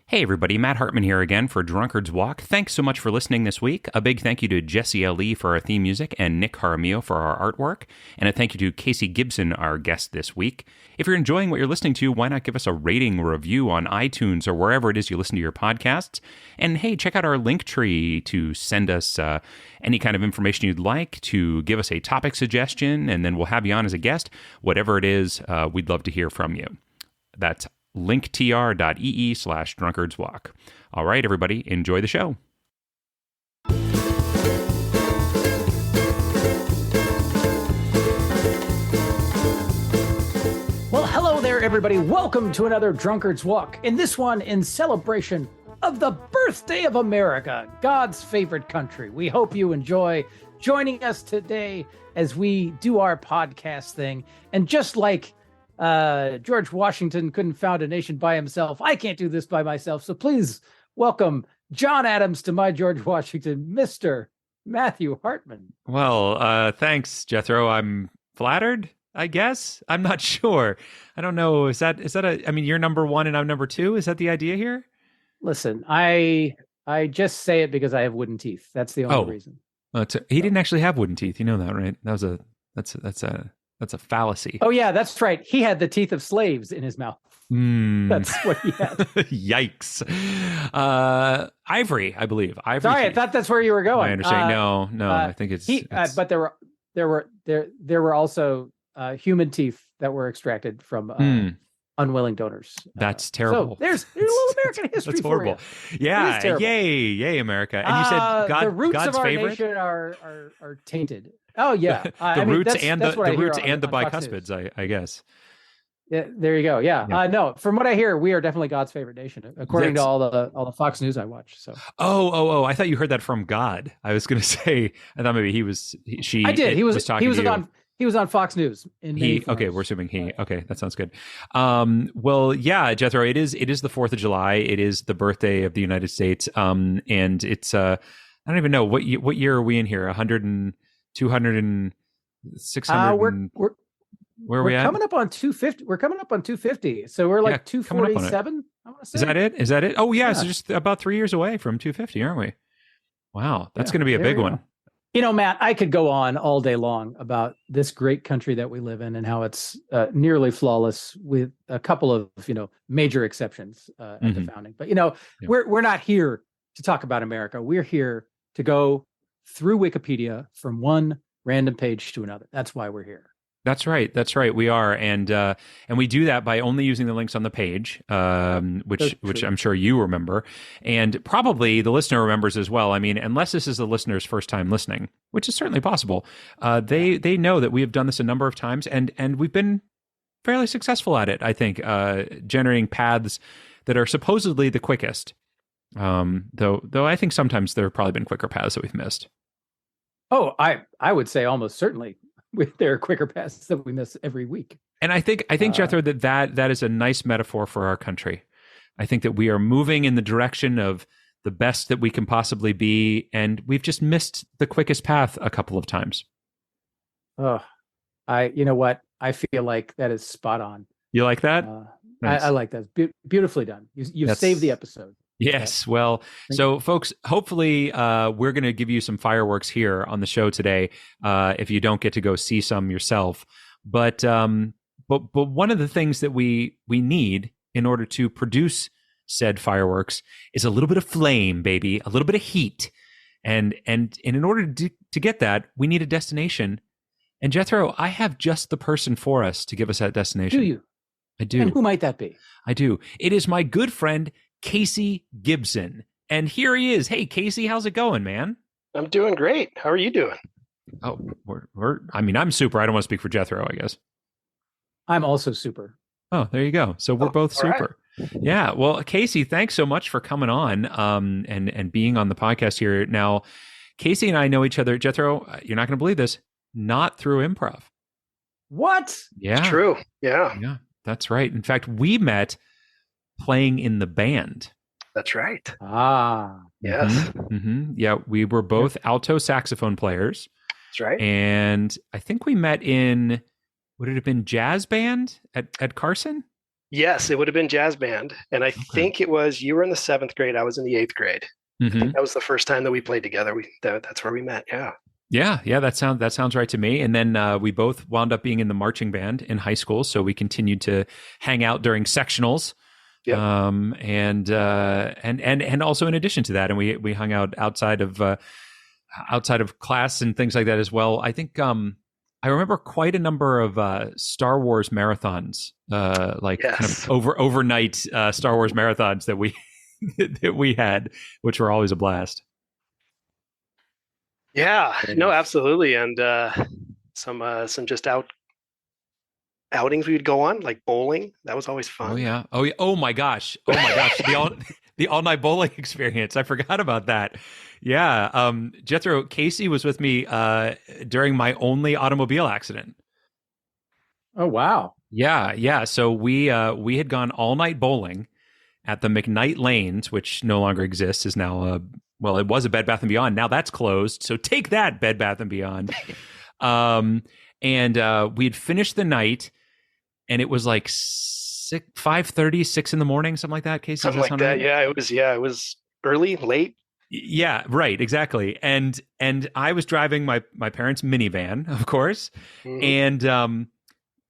Hey everybody, Matt Hartman here again for Drunkard's Walk. Thanks so much for listening this week. A big thank you to Jesse L.E. for our theme music and Nick Jaramillo for our artwork. And a thank you to Casey Gibson, our guest this week. If you're enjoying what you're listening to, why not give us a rating or review on iTunes or wherever it is you listen to your podcasts? And hey, check out our link tree to send us any kind of information you'd like, to give us a topic suggestion, and then we'll have you on as a guest. Whatever it is, we'd love to hear from you. That's linktr.ee/drunkardswalk. All right, everybody, enjoy the show. Well, hello there, everybody. Welcome to another Drunkard's Walk. In this one, in celebration of the birthday of America, God's favorite country. We hope you enjoy joining us today as we do our podcast thing. And just like George Washington couldn't found a nation by himself, I can't do this by myself. So please welcome John Adams to my George Washington, Mr. Matthew Hartman. Well, thanks, Jethro. I'm flattered, I guess. I'm not sure. I don't know. Is that I mean, you're number one and I'm number two. Is that the idea here? Listen, I just say it because I have wooden teeth. That's the only reason. He didn't actually have wooden teeth. You know that, right? That's a fallacy. Oh yeah, that's right. He had the teeth of slaves in his mouth. That's what he had. Yikes. Ivory, I believe. Ivory. Sorry, teeth. I thought that's where you were going. I understand. No. I think it's. But there were also human teeth that were extracted from unwilling donors. That's terrible. So there's a little American history. That's horrible. For you. Yeah. Yay, America. And you said the roots God's of our favorite? Nation are tainted. Oh yeah, the roots and the bicuspids, I guess. Yeah, there you go. Yeah. No, from what I hear, we are definitely God's favorite nation, according to all the Fox News I watch. So. Oh! I thought you heard that from God. I was going to say. I thought maybe she. I did. He was talking to you. He was on Fox News. Okay, we're assuming he. Okay, that sounds good. Well, yeah, Jethro. It is the 4th of July. It is the birthday of the United States. And it's I don't even know what year are we in here? 100 and 200 and 600. Where are we at? Coming up on 250. We're coming up on 250. So we're like 247. I want to say. Is that it? Oh yeah. So just about 3 years away from 250, aren't we? Wow, that's going to be a big one. You know, Matt, I could go on all day long about this great country that we live in and how it's nearly flawless, with a couple of major exceptions at the founding. But we're not here to talk about America. We're here to go through Wikipedia from one random page to another. That's why we're here. That's right. We are, and we do that by only using the links on the page, which I'm sure you remember, and probably the listener remembers as well. I mean, unless this is the listener's first time listening, which is certainly possible, they know that we have done this a number of times, and we've been fairly successful at it. I think generating paths that are supposedly the quickest, though I think sometimes there have probably been quicker paths that we've missed. Oh, I would say almost certainly. There are quicker paths that we miss every week. And I think Jethro, that is a nice metaphor for our country. I think that we are moving in the direction of the best that we can possibly be, and we've just missed the quickest path a couple of times. Oh, you know what? I feel like that is spot on. You like that? Nice. I like that. Beautifully done. You've saved the episode. Yes. Well, so folks, hopefully we're going to give you some fireworks here on the show today if you don't get to go see some yourself. But one of the things that we need in order to produce said fireworks is a little bit of flame, baby, a little bit of heat. And in order to get that, we need a destination. And Jethro, I have just the person for us to give us that destination. Do you? I do. And who might that be? I do. It is my good friend, Casey Gibson. And here he is. Hey, Casey, how's it going, man? I'm doing great. How are you doing? Oh, I'm super. I don't want to speak for Jethro, I guess. I'm also super. Oh, there you go. So we're both super. Right. Yeah. Well, Casey, thanks so much for coming on and being on the podcast here. Now, Casey and I know each other. Jethro, you're not going to believe this, not through improv. What? Yeah. It's true. Yeah. Yeah, that's right. In fact, we met playing in the band. That's right. Yes. Mm-hmm. Yeah, we were both alto saxophone players. That's right. And I think we met in, would it have been jazz band at Carson? Yes, it would have been jazz band. And I Okay. think it was you were in the seventh grade, I was in the eighth grade. I think Hmm. that was the first time that we played together. That's where we met. Yeah. Yeah, yeah, that sounds right to me. And then we both wound up being in the marching band in high school, so we continued to hang out during sectionals, Yep. and also in addition to that, and we hung out outside of class and things like that as well. I think I remember quite a number of Star Wars marathons, like kind of Yes. overnight Star Wars marathons that we that we had, which were always a blast. Yeah. No, Goodness. absolutely. And some just outings we'd go on, like bowling. That was always Oh fun. yeah. Oh yeah. Oh my gosh. The all night bowling experience. I forgot about that. Yeah. Jethro, Casey was with me during my only automobile accident. Oh, wow. Yeah, yeah. So we had gone all night bowling at the McKnight Lanes, which no longer exists, is now well, it was a Bed Bath and Beyond. Now that's closed. So take that, Bed Bath and Beyond. Um, and we had finished the night, and it was like 5:30, 6 in the morning, something like that. Casey, does Something that like sound that. right? Yeah, it was. Yeah, it was early, late. Yeah, right, exactly. And I was driving my parents' minivan, of course, Hmm. and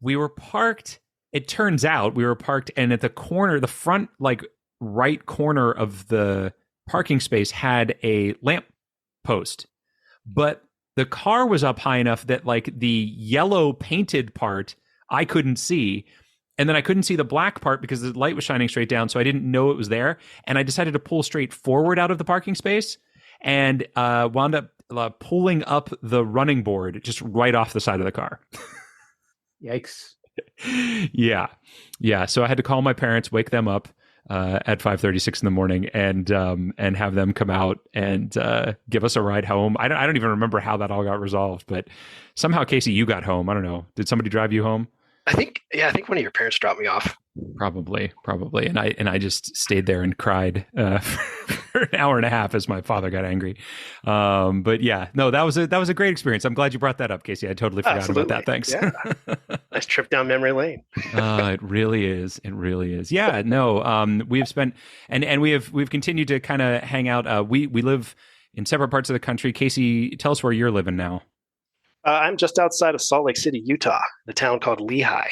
we were parked. It turns out we were parked, and at the corner, the front, like right corner of the parking space had a lamp post, but the car was up high enough that like the yellow painted part I couldn't see. And then I couldn't see the black part because the light was shining straight down. So I didn't know it was there. And I decided to pull straight forward out of the parking space and wound up pulling up the running board just right off the side of the car. Yikes. Yeah. Yeah. So I had to call my parents, wake them up at 5:36 in the morning, and have them come out and give us a ride home. I don't even remember how that all got resolved, but somehow, Casey, you got home. I don't know. Did somebody drive you home? I think. Yeah, I think one of your parents dropped me off. Probably. And I just stayed there and cried for an hour and a half as my father got angry. But yeah, no, that was a great experience. I'm glad you brought that up, Casey. I totally forgot about Absolutely. that. Thanks. Yeah. Nice trip down memory lane. It really is. It really is. Yeah. No. We've spent and we've continued to kind of hang out. We live in separate parts of the country. Casey, tell us where you're living now. I'm just outside of Salt Lake City, Utah, the town called Lehigh.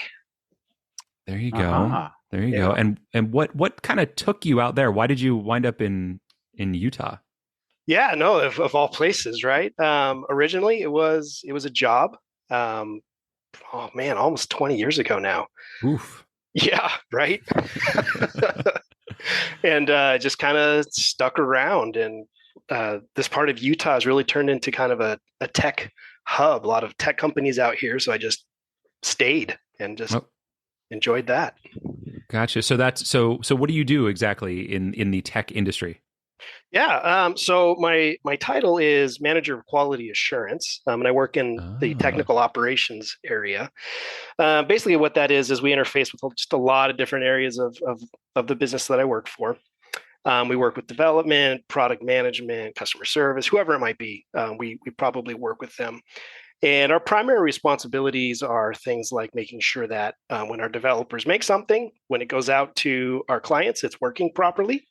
There you go. Uh-huh. There you Yeah. go. And what kind of took you out there? Why did you wind up in Utah? Yeah, no, of all places, right? Originally, it was a job. Um, oh man, almost 20 years ago now. Oof. Yeah, right. And just kind of stuck around, and this part of Utah has really turned into kind of a tech hub. A lot of tech companies out here, so I just stayed and just Oh, enjoyed that. gotcha. So that's so what do you do exactly in the tech industry? Yeah. So my title is manager of quality assurance, and I work in the Ah. technical operations area. Basically, what that is we interface with just a lot of different areas of the business that I work for. We work with development, product management, customer service, whoever it might be. We probably work with them. And our primary responsibilities are things like making sure that when our developers make something, when it goes out to our clients, it's working properly.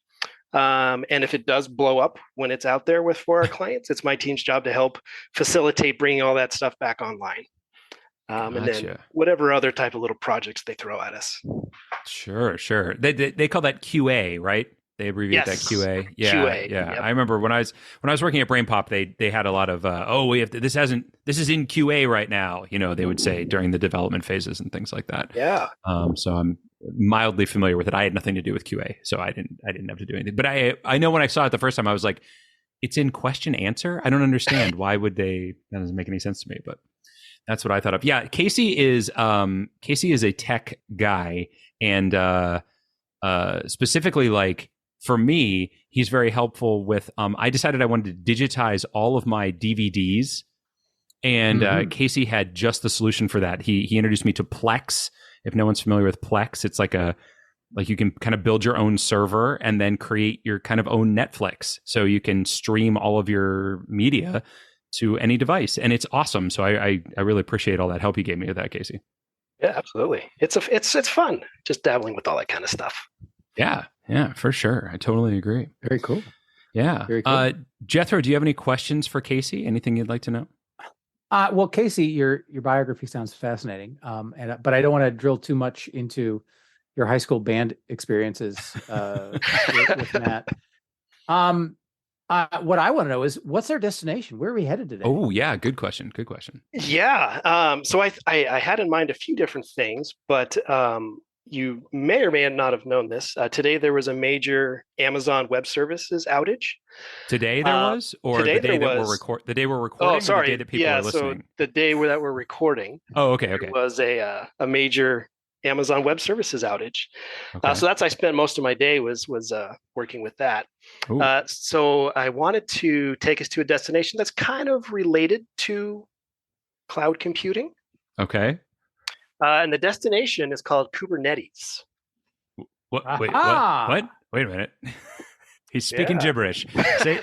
And if it does blow up when it's out there for our clients, it's my team's job to help facilitate bringing all that stuff back online. And then Gotcha. whatever other type of little projects they throw at us. Sure, sure. They call that QA, right? They abbreviate that Yes, QA. Yeah, QA. yeah. Yep. I remember when I was working at Brain Pop, they had a lot of we have to, this is in QA right now. They would say during the development phases and things like that. Yeah. So I'm mildly familiar with it. I had nothing to do with QA, so I didn't have to do anything. But I know when I saw it the first time, I was like, it's in question answer. I don't understand. Why would they? That doesn't make any sense to me. But that's what I thought of. Yeah, Casey is a tech guy, and specifically like for me, he's very helpful with. I decided I wanted to digitize all of my DVDs, and Casey had just the solution for that. He introduced me to Plex. If no one's familiar with Plex, it's like you can kind of build your own server and then create your kind of own Netflix, so you can stream all of your media to any device, and it's awesome. So I really appreciate all that help you gave me with that, Casey. Yeah, absolutely. It's fun just dabbling with all that kind of stuff. Yeah, yeah, for sure. I totally agree. Very cool. Yeah. Very cool. Jethro, do you have any questions for Casey? Anything you'd like to know? Well, Casey, your biography sounds fascinating. But I don't want to drill too much into your high school band experiences with Matt. What I want to know is what's our destination? Where are we headed today? Oh, yeah, good question. Good question. Yeah. So I had in mind a few different things, but you may or may not have known this. Today there was a major Amazon Web Services outage. Today there was, or today the day there that was. the day we're recording, Oh, sorry. or the day that people Yeah, are listening? so the day that we're recording, Oh, okay, there okay. was a major Amazon Web Services outage. Okay. So I spent most of my day was working with that. Ooh. So I wanted to take us to a destination that's kind of related to cloud computing. Okay. And the destination is called Kubernetes. What? Wait, Aha! what? Wait a minute. He's speaking gibberish. Say,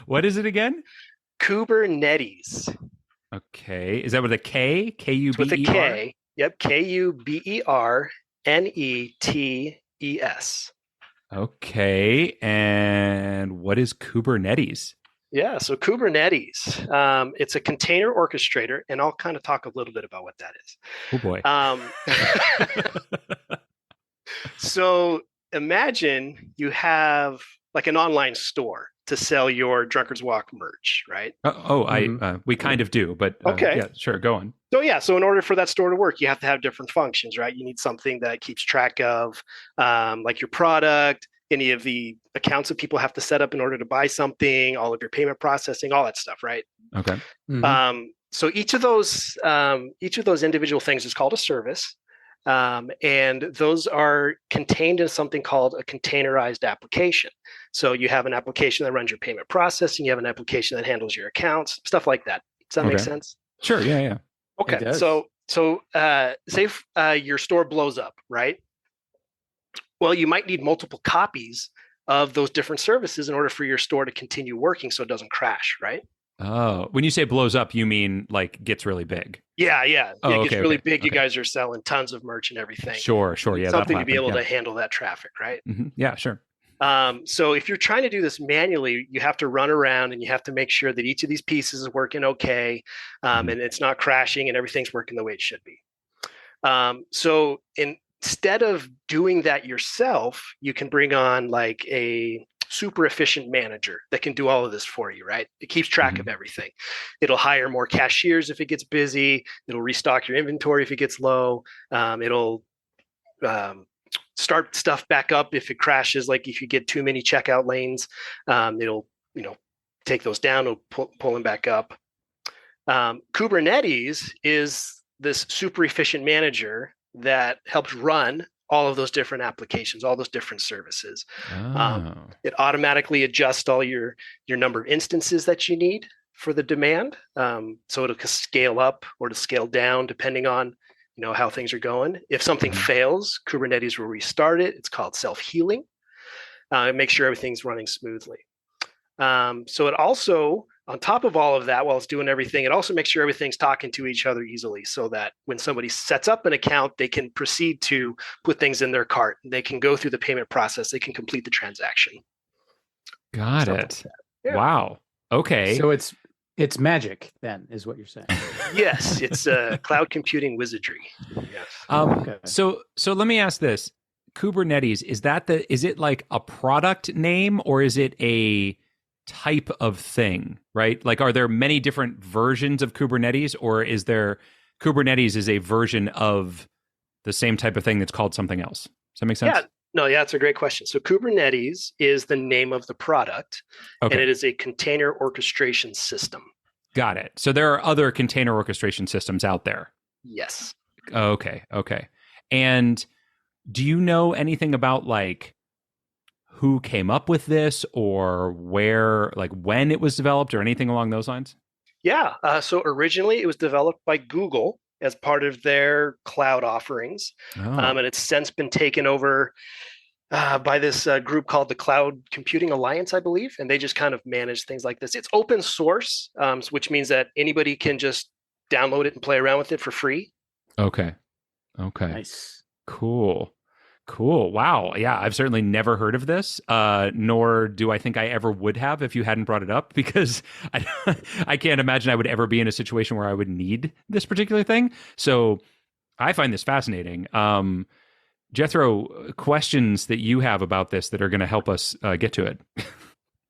what is it again? Kubernetes. Okay. Is that with a K? K-U-B-E-R? With a K. Yep. Kubernetes. Okay. And what is Kubernetes? Yeah, so Kubernetes, it's a container orchestrator, and I'll kind of talk a little bit about what that is. Oh boy. So imagine you have like an online store to sell your Drunkard's Walk merch, right? We kind of do, but okay. Yeah, sure, go on. So in order for that store to work, you have to have different functions, right? You need something that keeps track of like your product, any of the accounts that people have to set up in order to buy something, all of your payment processing, all that stuff, right? Okay. Mm-hmm. So each of those individual things is called a service, and those are contained in something called a containerized application. So you have an application that runs your payment processing, you have an application that handles your accounts, stuff like that. Does that make sense? Sure. Yeah. Okay. So say your store blows up, right? Well, you might need multiple copies of those different services in order for your store to continue working so it doesn't crash, right? Oh, when you say blows up, you mean like gets really big? Yeah. Oh, it gets really big. Okay. You guys are selling tons of merch and everything. Sure. Yeah. Something to be able to handle that traffic, right? Mm-hmm. Yeah, sure. So if you're trying to do this manually, you have to run around and you have to make sure that each of these pieces is working okay, and it's not crashing and everything's working the way it should be. So instead of doing that yourself, you can bring on like a super efficient manager that can do all of this for you, right? It keeps track of everything. It'll hire more cashiers if it gets busy. It'll restock your inventory if it gets low. It'll start stuff back up if it crashes, like if you get too many checkout lanes. It'll take those down, it'll pull them back up. Kubernetes is this super efficient manager that helps run all of those different applications, all those different services. It automatically adjusts all your number of instances that you need for the demand. So it'll scale up or to scale down depending on how things are going. If something fails, Kubernetes will restart it. It's called self-healing. It makes sure everything's running smoothly. So it also, on top of all of that, while it's doing everything, it also makes sure everything's talking to each other easily so that when somebody sets up an account, they can proceed to put things in their cart. They can go through the payment process. They can complete the transaction. Got it. Yeah. Wow. Okay. So it's magic then, is what you're saying. Yes, it's cloud computing wizardry. Yes. Okay. So let me ask this: Kubernetes, is it like a product name or is it a type of thing? Right? Like, are there many different versions of Kubernetes, or is there Kubernetes is a version of the same type of thing that's called something else? Does that make sense? Yeah. No, yeah, it's a great question. So Kubernetes is the name of the product, and it is a container orchestration system. Got it. So there are other container orchestration systems out there. Yes. Okay. And do you know anything about like who came up with this, or where, like when it was developed, or anything along those lines? Yeah. So originally it was developed by Google as part of their cloud offerings. And it's since been taken over by this group called the Cloud Computing Alliance, I believe. And they just kind of manage things like this. It's open source, which means that anybody can just download it and play around with it for free. Okay. Okay. Nice. Cool. Wow. Yeah, I've certainly never heard of this, nor do I think I ever would have if you hadn't brought it up, because I, I can't imagine I would ever be in a situation where I would need this particular thing. So I find this fascinating. Jethro, questions that you have about this that are going to help us get to it.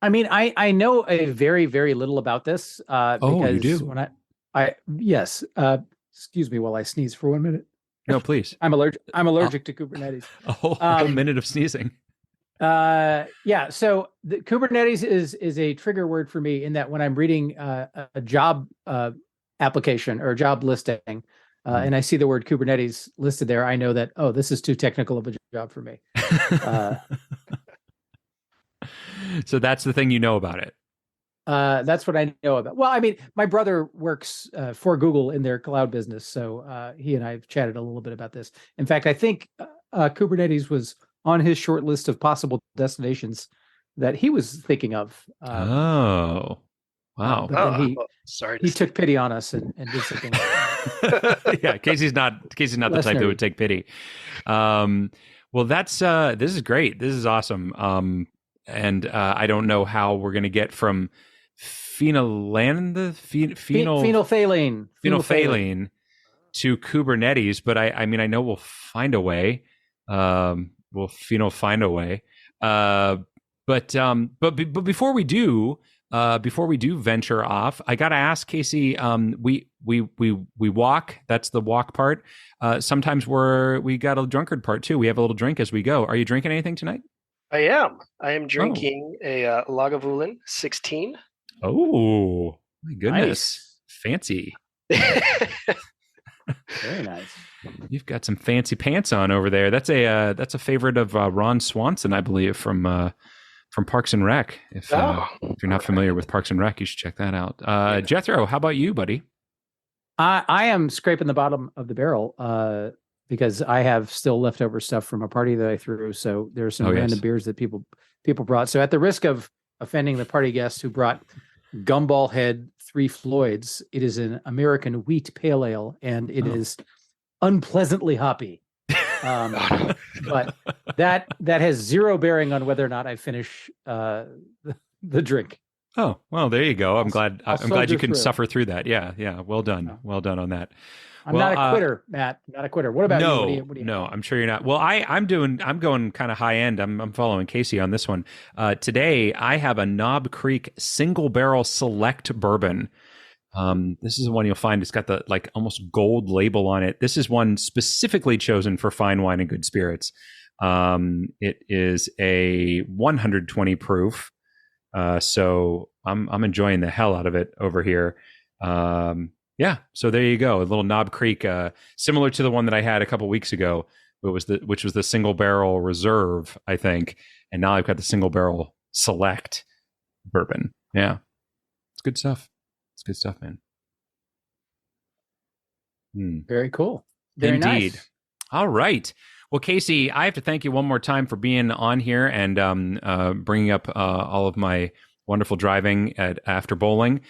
I mean, I know a very, very little about this Oh, you because do? when yes, excuse me while I sneeze for 1 minute. No, please. I'm allergic to Kubernetes. A whole minute of sneezing. Yeah. So the Kubernetes is a trigger word for me in that when I'm reading a job application or a job listing, and I see the word Kubernetes listed there, I know that, oh, this is too technical of a job for me. So that's the thing you know about it. That's what I know about. Well, I mean, my brother works for Google in their cloud business, so he and I have chatted a little bit about this. In fact, I think Kubernetes was on his short list of possible destinations that he was thinking of. Oh, wow! But then sorry, he took pity on us and did something. Yeah, Casey's not the type that would take pity. Well, that's this is great. This is awesome. And I don't know how we're going to get from phenolphthalein to Kubernetes, but I mean, I know we'll find a way. We'll find a way. But before we do venture off, I got to ask Casey. We walk. That's the walk part. Sometimes we got a drunkard part too. We have a little drink as we go. Are you drinking anything tonight? I am drinking a Lagavulin 16. Oh my goodness. Nice. Fancy. Very nice. You've got some fancy pants on over there. That's a favorite of Ron Swanson, I believe, from Parks and Rec. If you're not familiar with Parks and Rec, you should check that out. Jethro, how about you, buddy? I am scraping the bottom of the barrel because I have still leftover stuff from a party that I threw. So there's some random beers that people brought. So at the risk of offending the party guest who brought Gumball Head 3 Floyds, it is an American wheat pale ale, and it is unpleasantly hoppy. But that has zero bearing on whether or not I finish the drink. Oh, well, there you go. I'm glad you can suffer through that. Yeah. Well done. No. Well done on that. I'm not a quitter, Matt. Not a quitter. What about you? What do you No, I'm sure you're not. Well, I'm going kind of high end. I'm following Casey on this one. Today I have a Knob Creek Single Barrel Select Bourbon. This is the one you'll find. It's got the like almost gold label on it. This is one specifically chosen for fine wine and good spirits. It is a 120 proof. So I'm enjoying the hell out of it over here. Yeah, so there you go. A little Knob Creek, similar to the one that I had a couple weeks ago, which was the Single Barrel Reserve, I think. And now I've got the Single Barrel Select Bourbon. Yeah, it's good stuff. It's good stuff, man. Very cool. Very Indeed. Nice. All right. Well, Casey, I have to thank you one more time for being on here and bringing up all of my wonderful driving after bowling.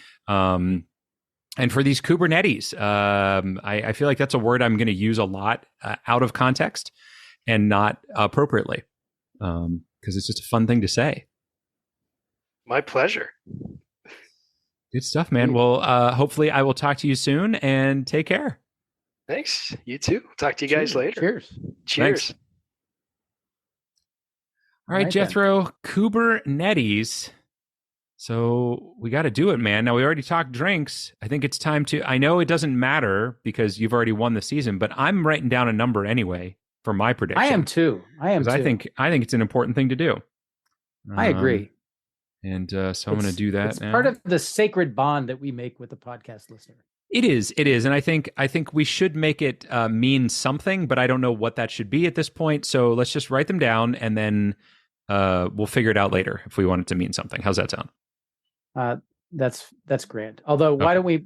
And for these Kubernetes, I feel like that's a word I'm going to use a lot out of context and not appropriately because it's just a fun thing to say. My pleasure. Good stuff, man. Well, hopefully I will talk to you soon and take care. Thanks. You too. Talk to you guys later. Cheers. Cheers. All right, Jethro, Kubernetes. So we got to do it, man. Now, we already talked drinks. I think it's time to, I know it doesn't matter because you've already won the season, but I'm writing down a number anyway for my prediction. I am too. I think it's an important thing to do. I agree. And so I'm going to do that it's now. Part of the sacred bond that we make with the podcast listener. It is. And I think we should make it mean something, but I don't know what that should be at this point. So let's just write them down and then we'll figure it out later if we want it to mean something. How's that sound? That's grand. Although, why don't we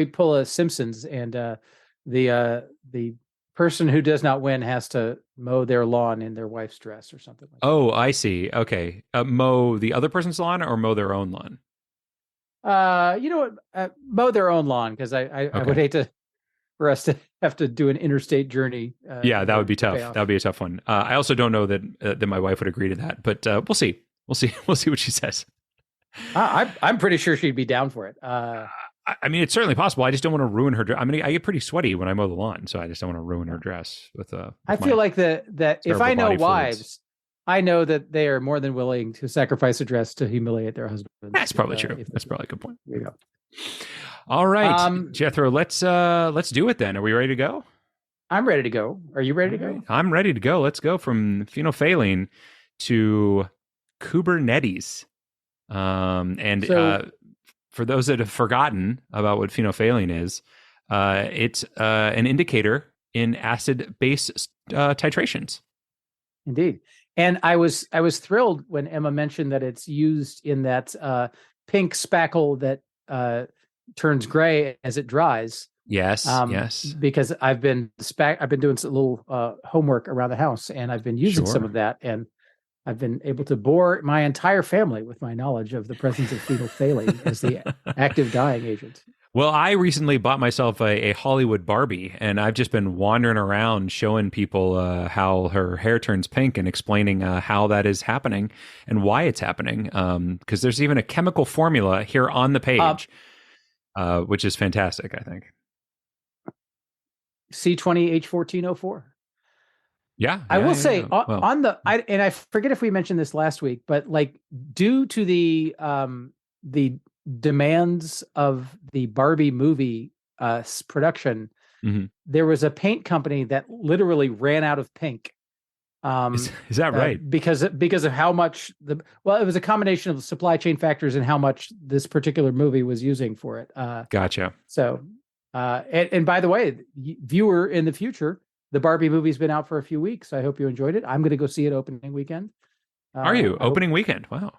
pull a Simpsons and the person who does not win has to mow their lawn in their wife's dress or something like that. Oh, I see. Okay. Mow the other person's lawn or mow their own lawn? You know what? Mow their own lawn because I would hate to for us to have to do an interstate journey. Yeah, that would be tough. Payoff. That would be a tough one. I also don't know that my wife would agree to that, but we'll see. We'll see. We'll see what she says. I'm pretty sure she'd be down for it. I mean, it's certainly possible. I just don't want to ruin her dress. I mean, I get pretty sweaty when I mow the lawn, so I just don't want to ruin her dress with I feel like that if I know wives, I know that they are more than willing to sacrifice a dress to humiliate their husband. That's probably true. That's probably a good point. There you go. All right, Jethro, let's do it then. Are we ready to go? I'm ready to go. Are you ready to go? I'm ready to go. Let's go from phenolphthalein to Kubernetes. For those that have forgotten about what phenolphthalein is, it's an indicator in acid-base titrations. Indeed. And I was thrilled when Emma mentioned that it's used in that pink spackle that turns gray as it dries. Yes, yes. Because I've been doing a little homework around the house, and I've been using some of that, and I've been able to bore my entire family with my knowledge of the presence of phenolphthalein as the active dyeing agent. Well, I recently bought myself a Hollywood Barbie, and I've just been wandering around showing people how her hair turns pink and explaining how that is happening and why it's happening. Because there's even a chemical formula here on the page, which is fantastic, I think. C20H1404. Yeah, I will say on the I forget if we mentioned this last week, but like due to the demands of the Barbie movie production, there was a paint company that literally ran out of pink. Is that right? Because of how much it was a combination of supply chain factors and how much this particular movie was using for it. Gotcha. So, and by the way, viewer in the future, the Barbie movie's been out for a few weeks. I hope you enjoyed it. I'm going to go see it opening weekend. Are you opening weekend? Wow.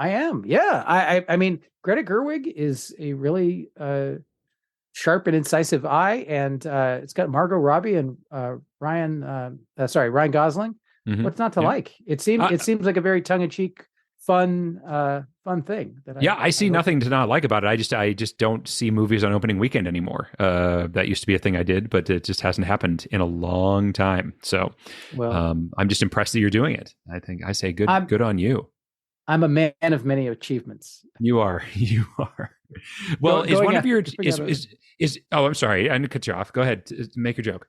I am. Yeah. I mean, Greta Gerwig is a really sharp and incisive eye, and it's got Margot Robbie and Ryan Gosling. Mm-hmm. What's not to like? It seems like a very tongue-in-cheek, fun thing. I see nothing to not like about it. I just don't see movies on opening weekend anymore. That used to be a thing I did, but it just hasn't happened in a long time. So, I'm just impressed that you're doing it. I think I say good on you. I'm a man of many achievements. You are. Well, is one of your is oh, I'm sorry, I didn't cut you off. Go ahead, make your joke.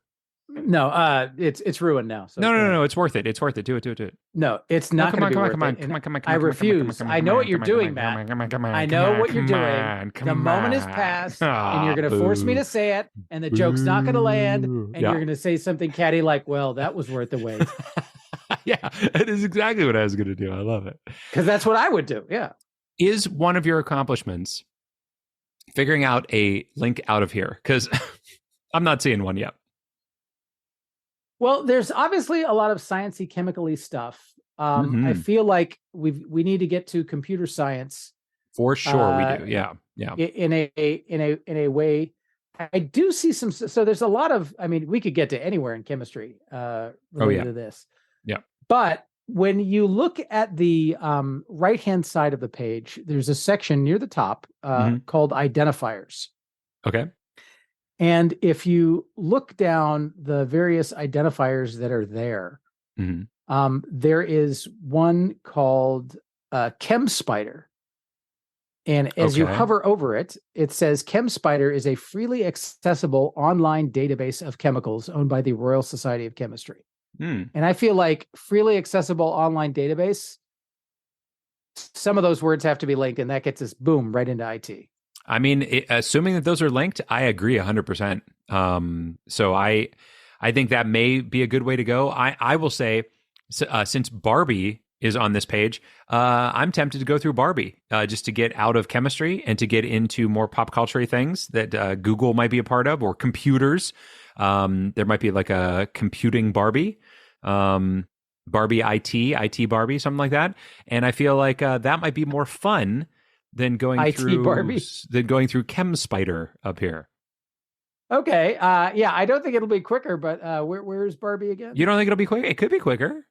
No, it's ruined now. So no, it's worth it. It's worth it. Do it. No, it's not going to be worth it. Come on. I refuse. I know what you're doing, Matt. I know what you're doing. The moment has passed, and you're going to force me to say it, and the joke's not going to land, and you're going to say something catty like, "Well, that was worth the wait." Yeah, that is exactly what I was going to do. I love it. Because that's what I would do. Yeah. Is one of your accomplishments figuring out a link out of here? Because I'm not seeing one yet. Well, there's obviously a lot of sciencey, chemically stuff. I feel like we need to get to computer science. For sure, we do. Yeah. In a way, I do see some. So there's a lot of. I mean, we could get to anywhere in chemistry related to this. Yeah. But when you look at the right-hand side of the page, there's a section near the top called identifiers. Okay. And if you look down the various identifiers that are there, there is one called ChemSpider. And as you hover over it, it says ChemSpider is a freely accessible online database of chemicals owned by the Royal Society of Chemistry. And I feel like freely accessible online database, some of those words have to be linked, and that gets us, boom, right into IT. I mean, assuming that those are linked, I agree 100%. So I think that may be a good way to go. I will say, since Barbie is on this page, I'm tempted to go through Barbie just to get out of chemistry and to get into more pop culture things that Google might be a part of, or computers. There might be like a computing Barbie, Barbie IT Barbie, something like that. And I feel like that might be more fun than going through ChemSpider up here. Okay. I don't think it'll be quicker, but where's Barbie again? You don't think it'll be quicker? It could be quicker.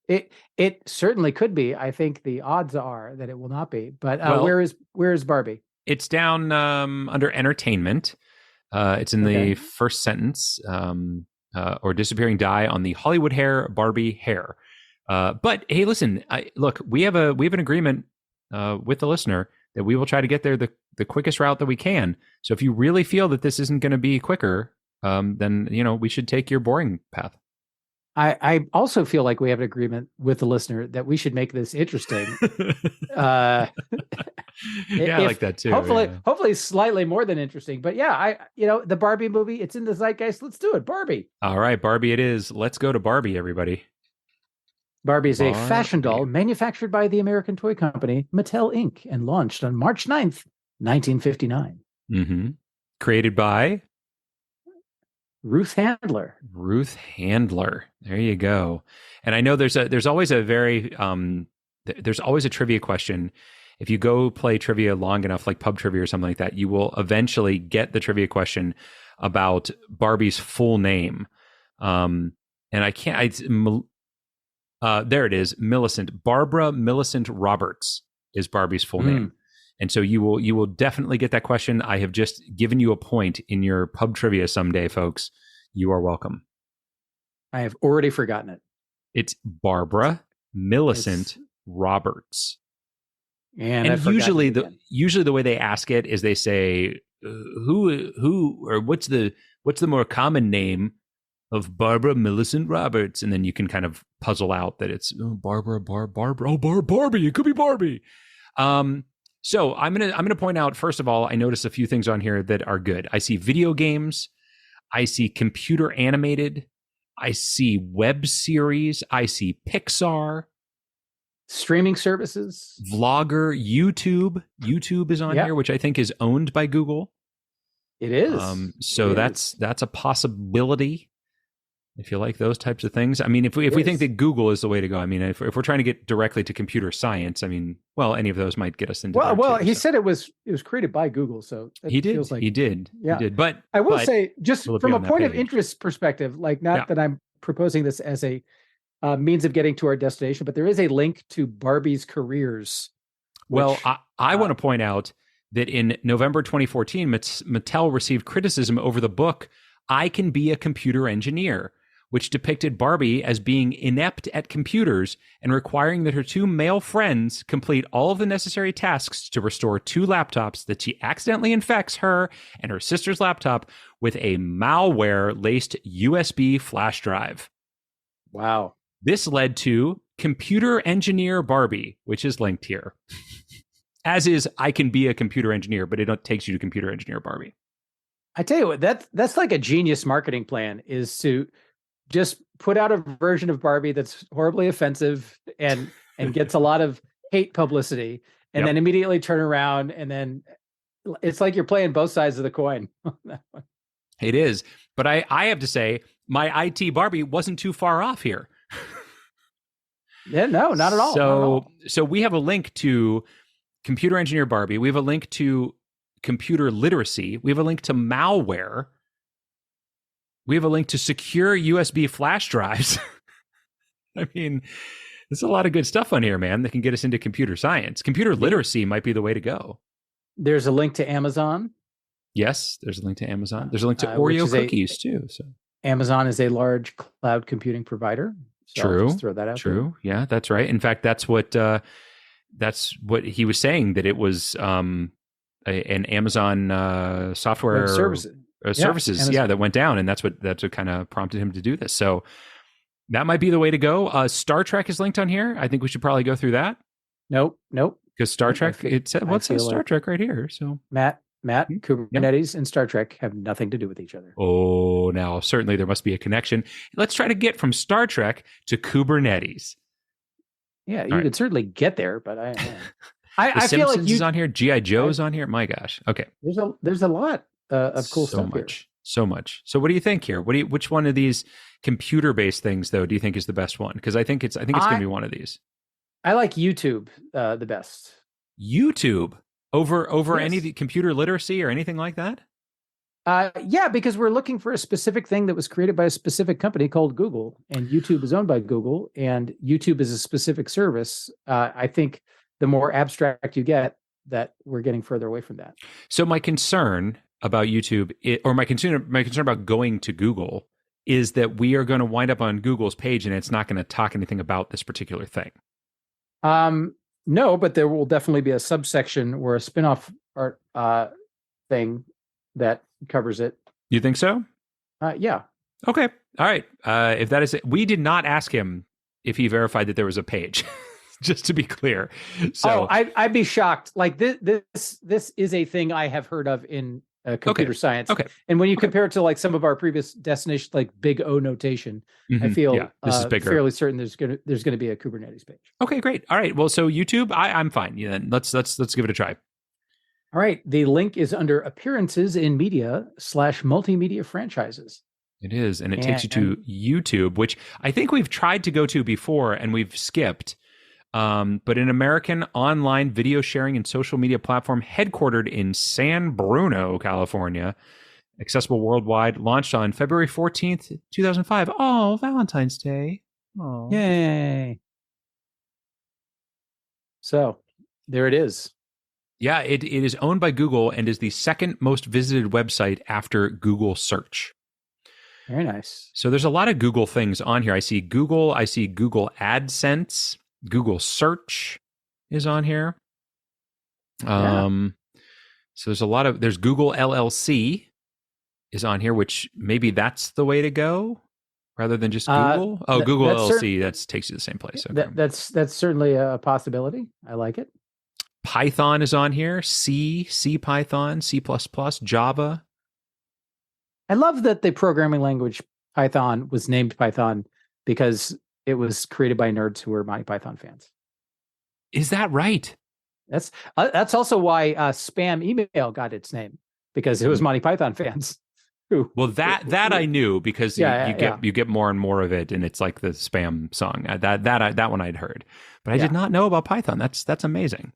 It certainly could be. I think the odds are that it will not be. But where is Barbie? It's down under entertainment. It's in the first sentence. Or disappearing dye on the Hollywood hair Barbie hair. But hey, listen, look, we have an agreement with the listener that we will try to get there the quickest route that we can. So if you really feel that this isn't going to be quicker, then we should take your boring path. I also feel like we have an agreement with the listener that we should make this interesting. I like that too. Hopefully slightly more than interesting. But yeah, the Barbie movie, it's in the zeitgeist. Let's do it. Barbie. All right, Barbie it is. Let's go to Barbie, everybody. Barbie is a fashion doll manufactured by the American toy company Mattel Inc. and launched on March 9th, 1959. Mm-hmm. Created by Ruth Handler. Ruth Handler. There you go. And I know there's always a very there's always a trivia question. If you go play trivia long enough, like pub trivia or something like that, you will eventually get the trivia question about Barbie's full name. And I can't. There it is. Millicent. Barbara Millicent Roberts is Barbie's full name. And so you will definitely get that question. I have just given you a point in your pub trivia someday, folks. You are welcome. I have already forgotten it. It's Barbara Millicent Roberts. And usually the way they ask it is they say who or what's the more common name of Barbara Millicent Roberts, and then you can kind of puzzle out that it's Barbara. Barbie. It could be Barbie. So I'm gonna point out, first of all, I noticed a few things on here that are good. I see video games, I see computer animated, I see web series, I see Pixar, streaming services, vlogger, YouTube. YouTube is on here, which I think is owned by Google. It is. So that's a possibility. If you like those types of things, I mean, if we think that Google is the way to go, I mean, if we're trying to get directly to computer science, I mean, well, any of those might get us into. He said it was created by Google, so he did. But I will say, just from a point of interest perspective, like not that I'm proposing this as a means of getting to our destination, but there is a link to Barbie's careers. Well, I want to point out that in November 2014, Mattel received criticism over the book "I Can Be a Computer Engineer," which depicted Barbie as being inept at computers and requiring that her two male friends complete all of the necessary tasks to restore two laptops that she accidentally infects her and her sister's laptop with a malware-laced USB flash drive. Wow. This led to Computer Engineer Barbie, which is linked here. As is I Can Be a Computer Engineer, but it takes you to Computer Engineer Barbie. I tell you what, that's like a genius marketing plan, is to just put out a version of Barbie that's horribly offensive and gets a lot of hate publicity, and then immediately turn around, and then it's like you're playing both sides of the coin. It is. But I have to say, my IT Barbie wasn't too far off here. Yeah, no, not at all. So we have a link to Computer Engineer Barbie. We have a link to computer literacy. We have a link to malware. We have a link to secure USB flash drives. I mean, there's a lot of good stuff on here, man, that can get us into computer science. Computer literacy might be the way to go. There's a link to Amazon. Yes, there's a link to Amazon. There's a link to Oreo cookies too. So Amazon is a large cloud computing provider. So true. I'll just throw that out. True. There. Yeah, that's right. In fact, that's what he was saying, that it was an Amazon software services that went down, and that's what kind of prompted him to do this. So that might be the way to go. Star Trek is linked on here. I think we should probably go through that. Nope. Because Star Trek, it says Star Trek right here. So Matt, Kubernetes and Star Trek have nothing to do with each other. Oh, now certainly there must be a connection. Let's try to get from Star Trek to Kubernetes. Yeah, you could certainly get there, but I feel like is on here. G.I. Joe is on here. My gosh. Okay. There's a lot of cool stuff here. So much. So what do you think here? Which one of these computer-based things, though, do you think is the best one? Because I think it's going to be one of these. I like YouTube the best. YouTube over any of the computer literacy or anything like that? Yeah, because we're looking for a specific thing that was created by a specific company called Google, and YouTube is owned by Google, and YouTube is a specific service. I think the more abstract you get, that we're getting further away from that. So my concern, about YouTube, or my concern about going to Google is that we are going to wind up on Google's page and it's not going to talk anything about this particular thing. No, but there will definitely be a subsection or a spinoff art thing that covers it. You think so? Yeah. Okay. All right. If that is it, we did not ask him if he verified that there was a page. Just to be clear. So I'd be shocked. Like this is a thing I have heard of in computer science. Okay. And when you compare it to like some of our previous destinations, like big O notation, I feel this is bigger. Fairly certain there's gonna be a Kubernetes page. Okay, great. All right. Well, so YouTube, I'm fine. Yeah, let's give it a try. All right. The link is under appearances in media / multimedia franchises. It is, and it takes you to YouTube, which I think we've tried to go to before and we've skipped. But an American online video sharing and social media platform headquartered in San Bruno, California, accessible worldwide, launched on February 14th, 2005. Oh, Valentine's Day. Oh. Yay. So there it is. Yeah, it is owned by Google and is the second most visited website after Google search. Very nice. So there's a lot of Google things on here. I see Google AdSense. Google search is on here. So there's Google LLC is on here, which maybe that's the way to go rather than just Google. Google LLC, that takes you to the same place. Okay. That's certainly a possibility. I like it. Python is on here. C Python, C++, Java. I love that the programming language Python was named Python because it was created by nerds who were Monty Python fans. Is that right? That's also why spam email got its name, because it was Monty Python fans. That I knew, because you get more and more of it, and it's like the spam song. That one I'd heard, but I did not know about Python. That's amazing.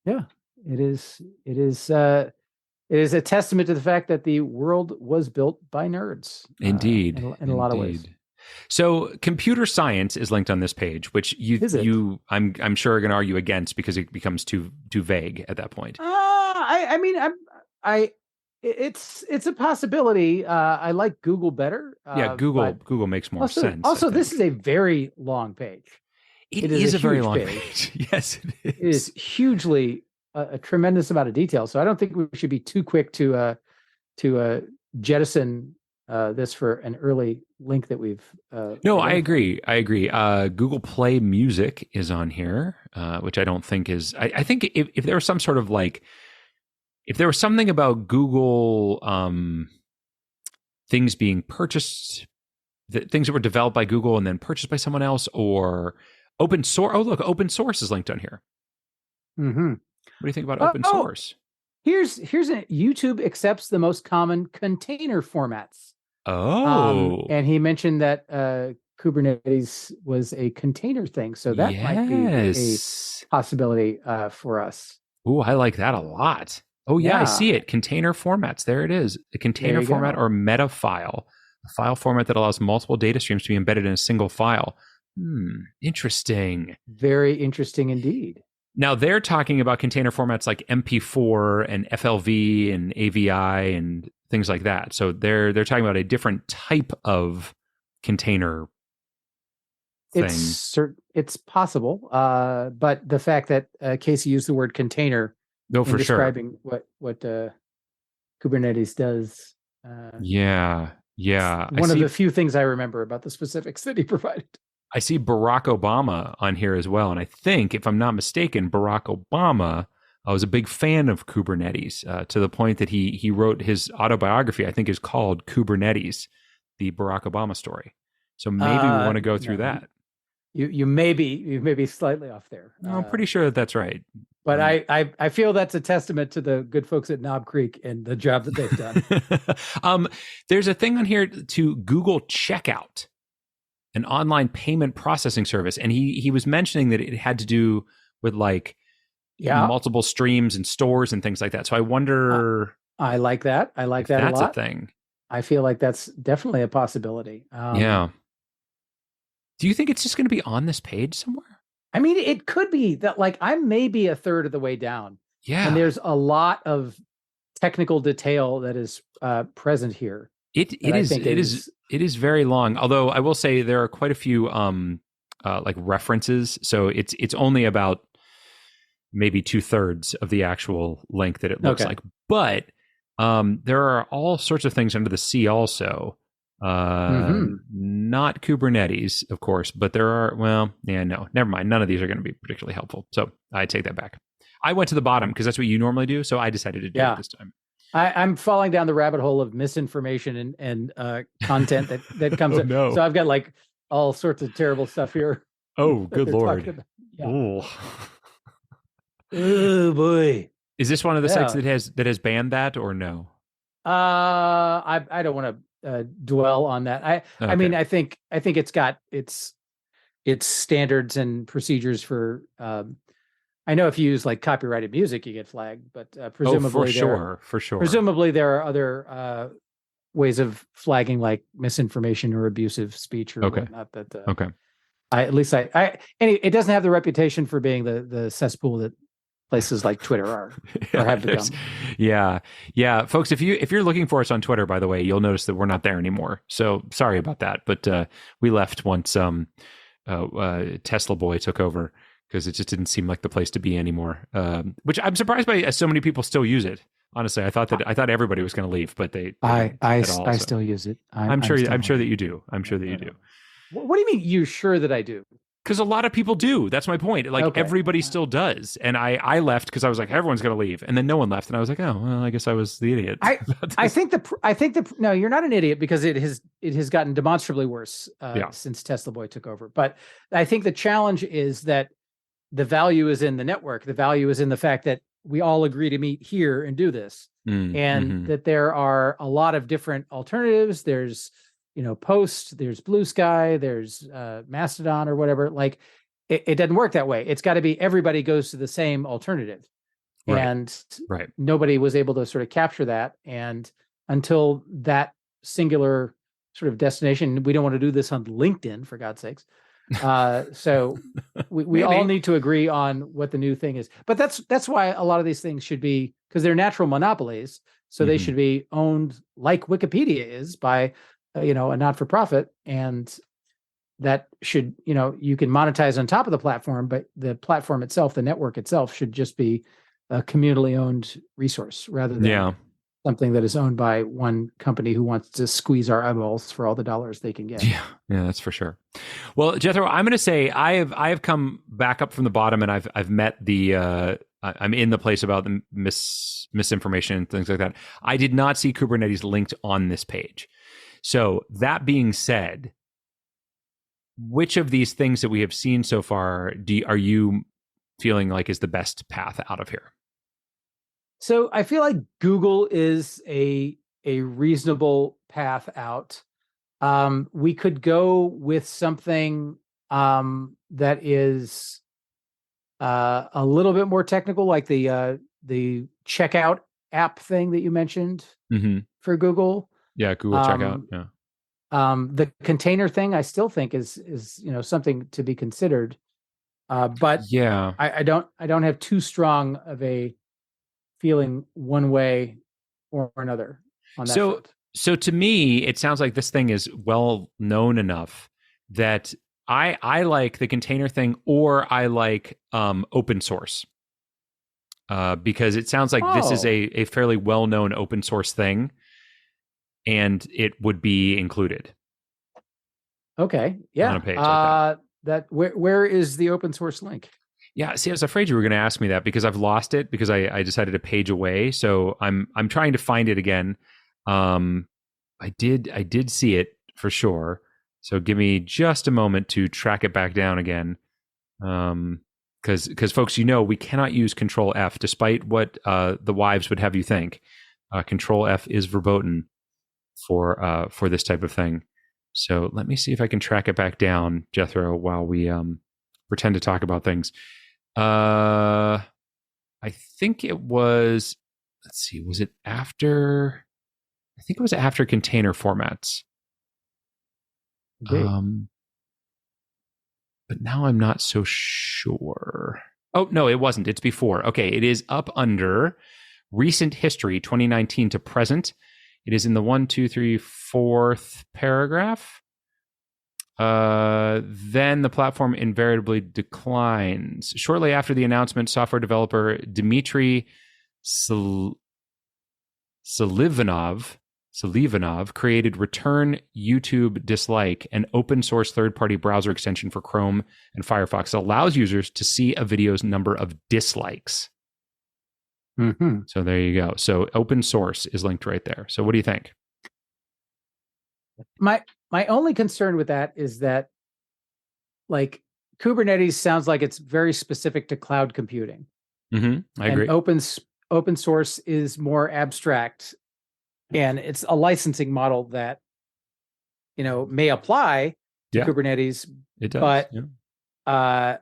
Yeah, it is. It is a testament to the fact that the world was built by nerds. Indeed, in a lot of ways. So computer science is linked on this page, which I'm sure are going to argue against because it becomes too vague at that point. It's a possibility. I like Google better. Google makes more sense. Also, this is a very long page. It is a very long page. Yes, it is. It is hugely a tremendous amount of detail. So I don't think we should be too quick to jettison this for an early link that we've no, I agree. Google Play Music is on here, which I don't think is. I think if there was some sort of like, if there was something about Google things being purchased, things that were developed by Google and then purchased by someone else, or open source. Oh, look, open source is linked on here. Mm-hmm. What do you think about open source? Here's YouTube accepts the most common container formats. Oh, and he mentioned that Kubernetes was a container thing, so that might be a possibility for us. Oh, I like that a lot. Oh yeah, I see it. Container formats. There it is. A container format or meta file, a file format that allows multiple data streams to be embedded in a single file. Interesting. Very interesting indeed. Now they're talking about container formats like MP4 and FLV and AVI and things like that. So they're talking about a different type of container thing. It's possible, but the fact that Casey used the word container in describing what Kubernetes does. Yeah. One of the few things I remember about the specifics that he provided. I see Barack Obama on here as well. And I think, if I'm not mistaken, Barack Obama was a big fan of Kubernetes to the point that he wrote his autobiography, I think is called Kubernetes, the Barack Obama story. So maybe we want to go through that. You may be slightly off there. No, I'm pretty sure that's right. But I feel that's a testament to the good folks at Knob Creek and the job that they've done. There's a thing on here to Google Checkout, an online payment processing service. And he was mentioning that it had to do with like multiple streams and stores and things like that. So I wonder. I like that. I like that a lot. That's a thing. I feel like that's definitely a possibility. Yeah. Do you think it's just going to be on this page somewhere? I mean, it could be that, like, I'm maybe a third of the way down. Yeah. And there's a lot of technical detail that is present here. It is very long. Although I will say there are quite a few like references. So it's only about maybe 2/3 of the actual length that it looks like. But there are all sorts of things under the C also. Not Kubernetes, of course, but there are, no, never mind. None of these are going to be particularly helpful. So I take that back. I went to the bottom because that's what you normally do. So I decided to do it this time. I'm falling down the rabbit hole of misinformation and content that comes Oh, up. no. So I've got like all sorts of terrible stuff here. Oh, good Lord. Yeah. Oh boy. Is this one of the sites that has banned that or no? I don't want to dwell on that. I mean, I think it's got its standards and procedures for. I know if you use like copyrighted music, you get flagged, but presumably for sure. Presumably there are other ways of flagging like misinformation or abusive speech or whatnot. That it doesn't have the reputation for being the cesspool that places like Twitter are or have become. Yeah, folks. If you're looking for us on Twitter, by the way, you'll notice that we're not there anymore. So sorry about that, but we left once Tesla Boy took over because it just didn't seem like the place to be anymore. Which I'm surprised by. So many people still use it. Honestly, I thought everybody was going to leave, but I still use it. I'm sure that you do. I'm sure that you do. What do you mean? You're sure that I do? Because a lot of people do. That's my point. Like everybody still does. And I left because I was like, everyone's going to leave. And then no one left. And I was like, oh, well, I guess I was the idiot. I think no, you're not an idiot because it has gotten demonstrably worse since Tesla Boy took over. But I think the challenge is that the value is in the network. The value is in the fact that we all agree to meet here and do this. And that there are a lot of different alternatives. There's Post, there's Blue Sky, there's Mastodon or whatever. Like it doesn't work that way. It's got to be everybody goes to the same alternative. Right. And nobody was able to sort of capture that. And until that singular sort of destination, we don't want to do this on LinkedIn, for God's sakes. So we all need to agree on what the new thing is. But that's why a lot of these things should be, because they're natural monopolies. So they should be owned like Wikipedia is by a not-for-profit, and that should, you can monetize on top of the platform, but the platform itself, the network itself, should just be a communally owned resource rather than something that is owned by one company who wants to squeeze our eyeballs for all the dollars they can get. Yeah, that's for sure. Well, Jethro, I'm going to say I have come back up from the bottom, and I've met the I'm in the place about the misinformation and things like that. I did not see Kubernetes linked on this page. So that being said, which of these things that we have seen so far are you feeling like is the best path out of here? So I feel like Google is a reasonable path out. We could go with something that is a little bit more technical, like the checkout app thing that you mentioned for Google. Yeah, Google Checkout. Yeah. The container thing, I still think is something to be considered. But I don't have too strong of a feeling one way or another on that front. So to me, it sounds like this thing is well known enough that I like the container thing, or I like open source. Because it sounds like this is a fairly well known open source thing. And it would be included. Okay. Yeah. On a page like that. Where is the open source link? Yeah. See, I was afraid you were going to ask me that because I've lost it because I decided to page away. So I'm trying to find it again. I did see it for sure. So give me just a moment to track it back down again. Because folks, we cannot use Control F, despite what the wives would have you think. Control F is verboten for this type of thing. So let me see if I can track it back down, Jethro, while we pretend to talk about things. I think it was, let's see, was it after? I think it was after container formats. Okay. But now I'm not so sure. Oh, no, it wasn't. It's before. Okay, it is up under recent history, 2019 to present. It is in the 1, 2, 3, 4th paragraph. Then the platform invariably declines. Shortly after the announcement, software developer Dmitry Selivanov created Return YouTube Dislike, an open source third-party browser extension for Chrome and Firefox. It allows users to see a video's number of dislikes. Mm-hmm. So there you go. So open source is linked right there. So what do you think? My only concern with that is that, like, Kubernetes sounds like it's very specific to cloud computing. Mm-hmm. I agree. And open source is more abstract, and it's a licensing model that, may apply to Kubernetes. It does. But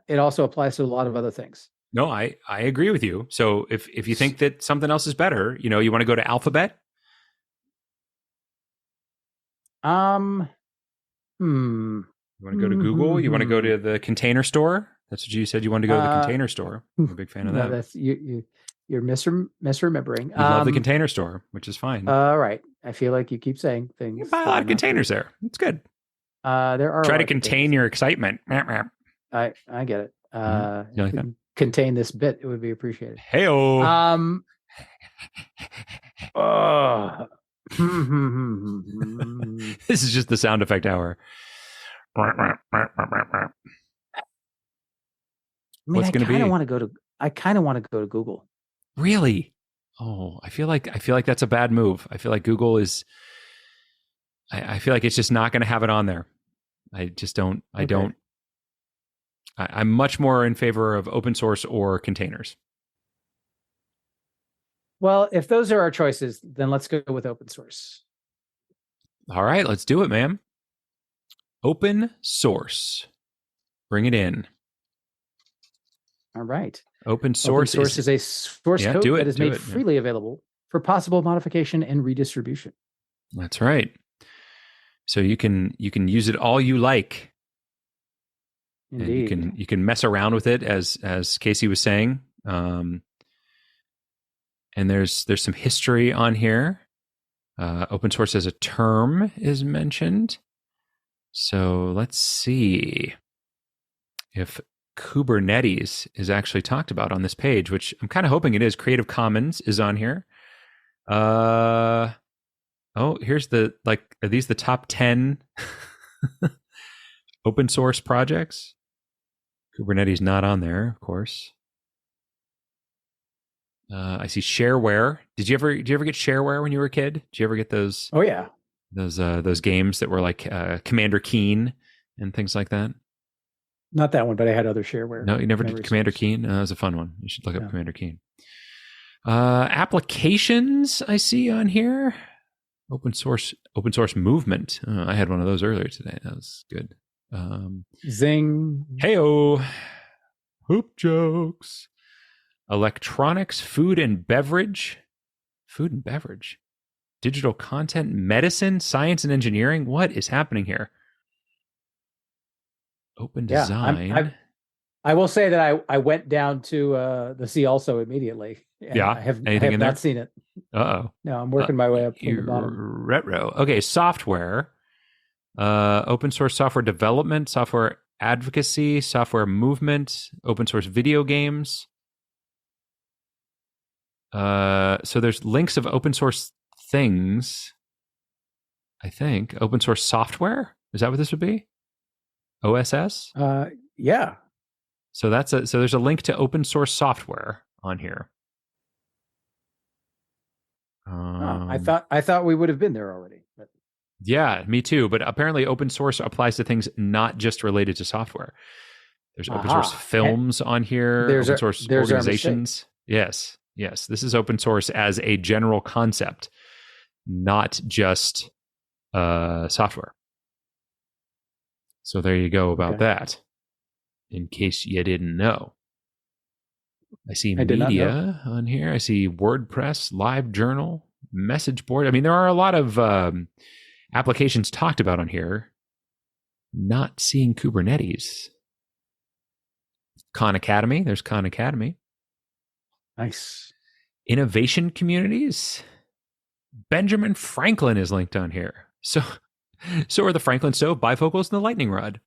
it also applies to a lot of other things. No, I agree with you. So if you think that something else is better, you want to go to Alphabet? You want to go to Google? You want to go to the Container Store? That's what you said. You wanted to go to the Container Store. I'm a big fan of that. That's you're misremembering. You love the Container Store, which is fine. All right. I feel like you keep saying things. You buy a lot of containers there. It's good. There are try to contain your excitement. I get it. You like that? Contain this bit, it would be appreciated. Hey-o. This is just the sound effect hour. What's going to be? I kind of want to go to Google. Really? Oh, I feel like that's a bad move. I feel like Google is. I feel like it's just not going to have it on there. I just don't. I don't. I'm much more in favor of open source or containers. Well, if those are our choices, then let's go with open source. All right, let's do it, ma'am. Open source. Bring it in. All right. Open source is a source code that is made freely available for possible modification and redistribution. That's right. So you can use it all you like. Indeed. And you can mess around with it as Casey was saying. And there's some history on here. Open source as a term is mentioned. So let's see if Kubernetes is actually talked about on this page, which I'm kind of hoping it is. Creative Commons is on here. Here's are these the top 10 open source projects? Kubernetes not on there, of course. I see shareware. Did you ever get shareware when you were a kid? Did you ever get those? Oh yeah, those games that were like Commander Keen and things like that. Not that one, but I had other shareware. No, you never did Commander Keen. That was a fun one. You should look up Commander Keen. Applications I see on here. Open source movement. I had one of those earlier today. That was good. Zing. Heyo. Hoop jokes. Electronics, food and beverage. Digital content, medicine, science and engineering. What is happening here? Open design. I will say that I went down to the C also immediately. I have not seen it. Uh-oh. No, I'm working my way up from the bottom. Retro. Okay, software. Open source software development, software advocacy, software movement, open source video games. So there's links of open source things. I think open source software. Is that what this would be? OSS? Yeah. So there's a link to open source software on here. I thought we would have been there already. But. Yeah, me too. But apparently open source applies to things not just related to software. There's open source films on here, open source organizations. Yes. This is open source as a general concept, not just software. So there you go about that, in case you didn't know. I see media on here. I see WordPress, LiveJournal, message board. I mean, there are a lot of applications talked about on here. Not seeing Kubernetes. Khan Academy. There's Khan Academy. Nice. Innovation communities. Benjamin Franklin is linked on here. So are the Franklin stove, bifocals, and the lightning rod.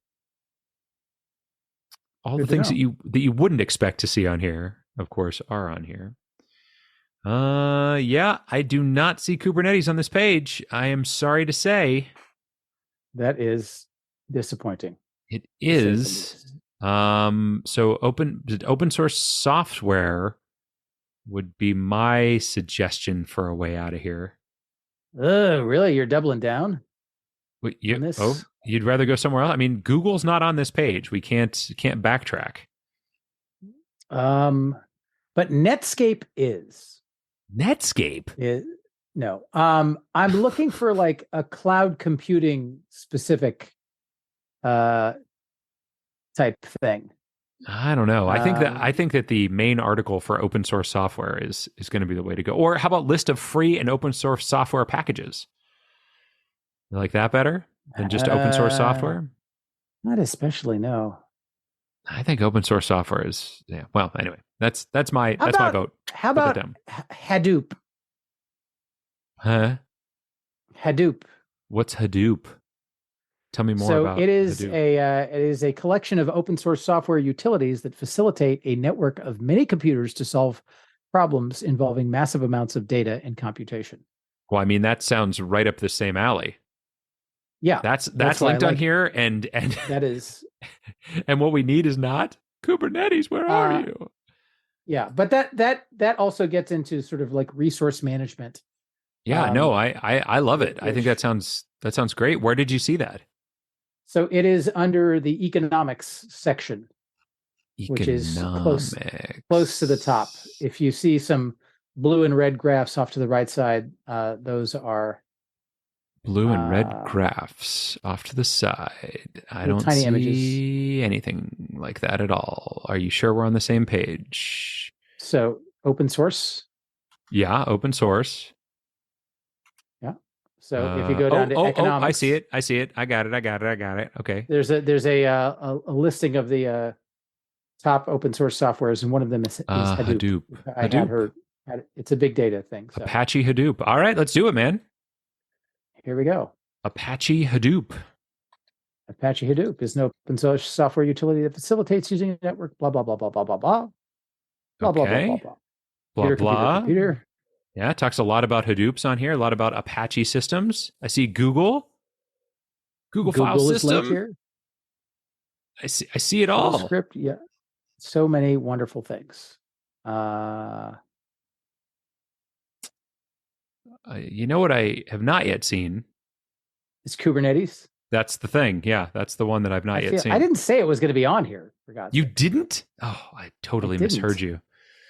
All Good the to things know. that you wouldn't expect to see on here, of course, are on here. Yeah, I do not see Kubernetes on this page. I am sorry to say. That is disappointing. It to say the is. least. So open source software would be my suggestion for a way out of here. Really? You're doubling down Wait, on this? Oh, you'd rather go somewhere else? I mean, Google's not on this page. We can't backtrack. But Netscape is. Netscape? No. I'm looking for like a cloud computing specific type thing. I don't know. I think that the main article for open source software is going to be the way to go. Or how about list of free and open source software packages? You like that better than just open source software? Not especially, no. I think open source software is well, anyway. That's my vote. How about Hadoop? Huh? Hadoop. What's Hadoop? Tell me more about it is Hadoop. It is a collection of open source software utilities that facilitate a network of many computers to solve problems involving massive amounts of data and computation. Well, I mean, that sounds right up the same alley. Yeah. That's linked on here and that is and what we need is not Kubernetes. Where are you? Yeah, but that also gets into sort of like resource management. Yeah, no, I love it. I think that sounds great. Where did you see that? So it is under the economics section, which is close to the top. If you see some blue and red graphs off to the right side, those are blue and red graphs off to the side. I don't tiny see images. anything like that at all. Are you sure we're on the same page? So open source. Yeah, open source. Yeah. So if you go down to economics, I see it. I got it. Okay. There's a listing of the top open source softwares, and one of them is Hadoop. I had heard it's a big data thing. So. Apache Hadoop. All right, let's do it, man. Here we go. Apache Hadoop. Apache Hadoop is an open source software utility that facilitates using a network. Blah blah blah blah blah blah blah. Blah blah blah blah blah. Blah blah. Computer. Yeah, it talks a lot about Hadoops on here. A lot about Apache systems. I see Google file system. Here. I see it all. Script. Yeah. So many wonderful things. You know what I have not yet seen? It's Kubernetes. That's the thing. Yeah, that's the one that I've not yet seen. I didn't say it was going to be on here. For God's sake. You didn't? Oh, I totally misheard you.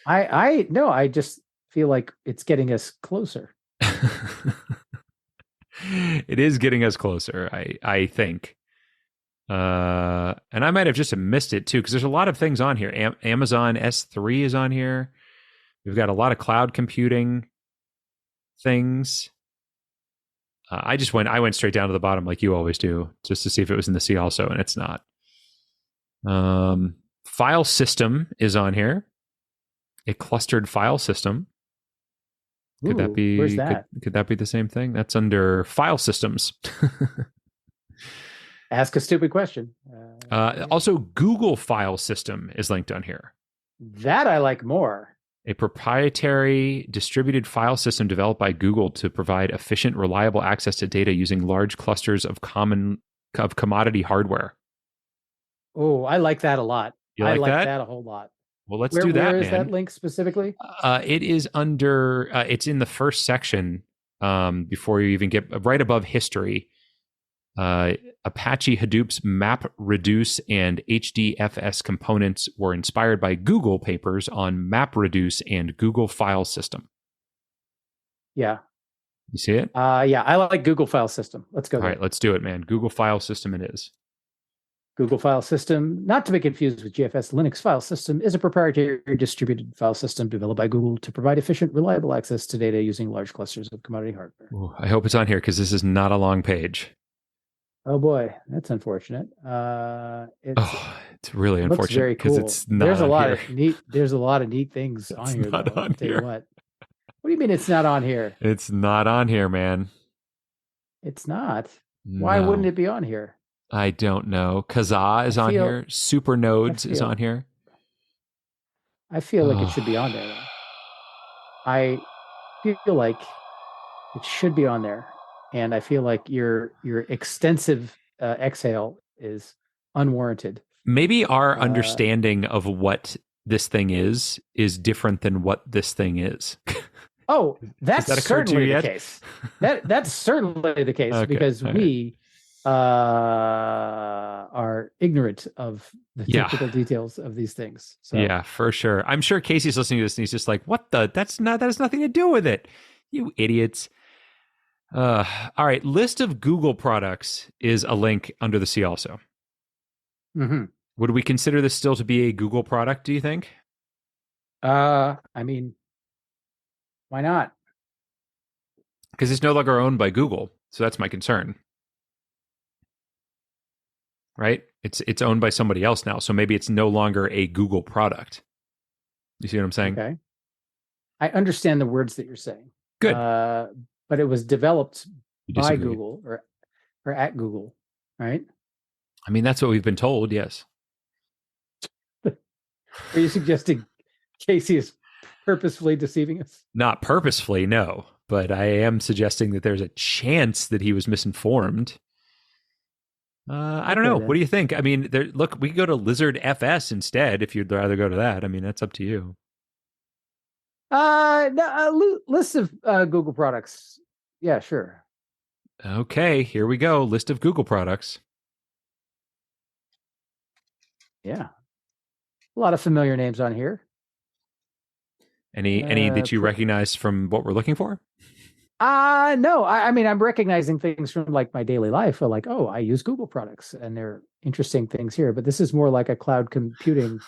No, I just feel like it's getting us closer. It is getting us closer, I think. And I might have just missed it too, because there's a lot of things on here. Amazon S3 is on here. We've got a lot of cloud computing things. I went straight down to the bottom like you always do, just to see if it was in the C also, and it's not. File system is on here. A clustered file system. Could that be? Where's that? Could that be the same thing? That's under file systems. Ask a stupid question. Also, Google File System is linked on here. That I like more. A proprietary distributed file system developed by Google to provide efficient, reliable access to data using large clusters of commodity hardware. Oh, I like that a lot. I like that a whole lot. Well, let's do that. Where is that link specifically? It is under. It's in the first section before you even get right above history. Apache Hadoop's MapReduce and HDFS components were inspired by Google papers on MapReduce and Google File System. Yeah. You see it? Yeah, I like Google File System. Let's go. All right, let's do it, man. Google File System it is. Google File System, not to be confused with GFS Linux File System, is a proprietary distributed file system developed by Google to provide efficient, reliable access to data using large clusters of commodity hardware. Ooh, I hope it's on here because this is not a long page. Oh boy, that's unfortunate. It's really unfortunate because it's not. There's a lot of neat things on here. Not on here. What? What do you mean it's not on here? It's not on here, man. It's not. Why wouldn't No, it be on here? I don't know. Kazaa I is on feel here. Super I Nodes is on feel here. I feel like it should be on there though. I feel like it should be on there. And I feel like your extensive exhale is unwarranted. Maybe our Uh, understanding of what this thing is different than what this thing is. oh, Has that's that occurred to you certainly the yet? case. That's certainly the case Okay. because All right. we are ignorant of the Yeah. technical details of these things. So Yeah, for sure. I'm sure Casey's listening to this and he's just like, what the? That has nothing to do with it. You idiots. All right. List of Google products is a link under the C also. mhm. Would we consider this still to be a Google product, do you think? I mean, why not? Because it's no longer owned by Google. So that's my concern. Right? It's owned by somebody else now. So maybe it's no longer a Google product. You see what I'm saying? Okay. I understand the words that you're saying. Good. But it was developed You by disagree. Google or at Google, right? I mean, that's what we've been told, yes. Are you suggesting Casey is purposefully deceiving us? Not purposefully, no. But I am suggesting that there's a chance that he was misinformed. I don't Okay, know. then. What do you think? I mean, look, we could go to Lizard FS instead if you'd rather go to that. I mean, that's up to you. No, list of Google products. Yeah, sure. Okay, here we go. List of Google products. Yeah, a lot of familiar names on here. Any that you recognize from what we're looking for? No, I mean, I'm recognizing things from like my daily life. Like, oh, I use Google products, and they're interesting things here. But this is more like a cloud computing